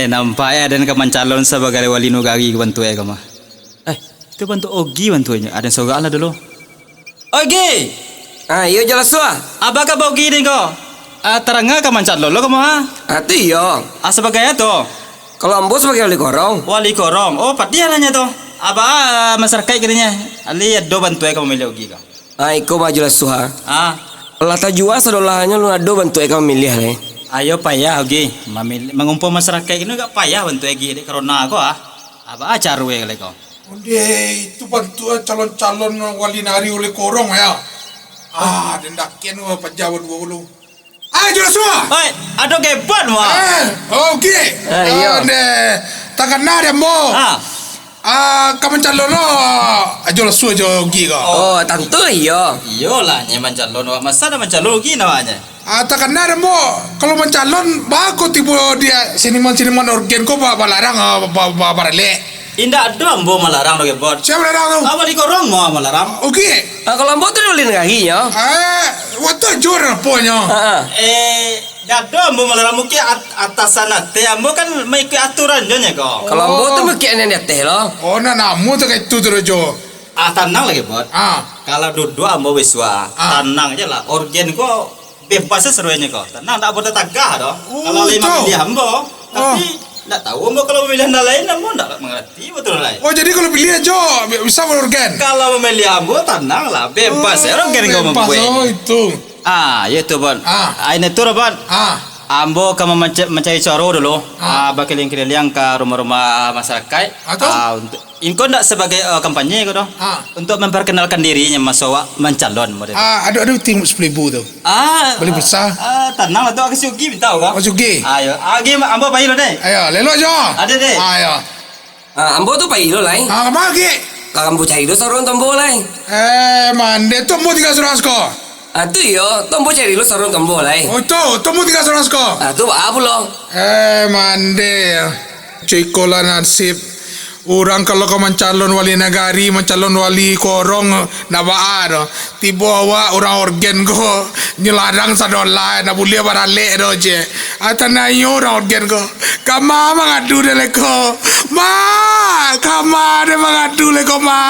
Nampak ya dan kaman calon sebagai wali nugari bantu ya kamu. Itu bantu Ogi bantunya. Ada soal lah dulu. Ogi. Iya jelas suah. Apakah Ogi ni kau? Terangga kaman calon lo kamu Itu iya. sebagai itu. Kalau ambo sebagai wali korong. Wali korong. Oh, patihan nanya tuh. Apa masyarakat kirinya? Ali do bantu ya kamu milih Ogi kau. Iko mah jelas suah. Lata jua sadolahnya lu ado bantu kamu milih le. Ayo payah Ogi. Mengumpul masyarakat ini gak payah bantu Ogi. Karena aku apa acara kali kau. Itu bantu calon-calon wali nari oleh korong ya. Dendakian pejabat 20. Jelas semua. Oi, ada gebot mah. Oke. Iya. Takkan ada mo. Kamu calon jelas semua jogi kau. Oh, tentu iya. Iyalah, nyaman calon. Masa ada mencalon Ogi namanya. Takkan ada mo. Kalau mencalon, bagus tipe dia siniman organ kau balarang barale. Indah ada ambo melarang doge bot. Siapa larang tu? Apa di korong mau melarang? Oke. Kalau ambo tu ulin kaki nya. Waktu jor apanya? Ada ambo melarang mungkin atasan ate ambo kan mengikut aturan je nya kau. Kalau ambo tu mungkin ada teh lo. Namu tu kayak tu terus jo. Tenang lagi bot. Kalau duduk ambo wiswa, tenang aja lah. Organ kau bebas serunya kau. Tenang tak boleh tagah doh. Kalau lima milih ambo, tapi tak tahu ambo kalau memilih anda lain ambo tak mengerti betul lain. Jadi kalau pilih aja bisa organ. Kalau memilih ambo tenang lah, bebas ya organ kau membuat. Itu. Ya itu bon. Ini tu bon. Ambo kamu mencari cara dulu. Berkeliling-keliling ke rumah-rumah masyarakat. Untuk Inko ndak sebagai kampanye kau doh. Untuk memperkenalkan dirinya masuk mencalon model. Ada tim 10,000 tu. Boleh besar. Tenang lah tu aku sugi minta kau. Sugi. Ayo, ambo bayi lo deh. Ayo, lelo jo. Ada deh. Ayo. Ambo tu pai lo lai. Kemana ke? Kalau ambo cari lo sarung tombo lai. Mande tu mau 300 ko. Tu yo, tombo cari lo sarung tombo lai. Tu mau 300 ko. Tu apa lo? Mande. Cikola nasib. Orang kalau kau mencalon wali negari, mencalon wali korong, nabaan, tiba awak orang organ ko nyeladang sadola, nak boleh barale doje. Atanayo orang organ ko, kama mangadu dele ko, kama de mangadu le ko ma.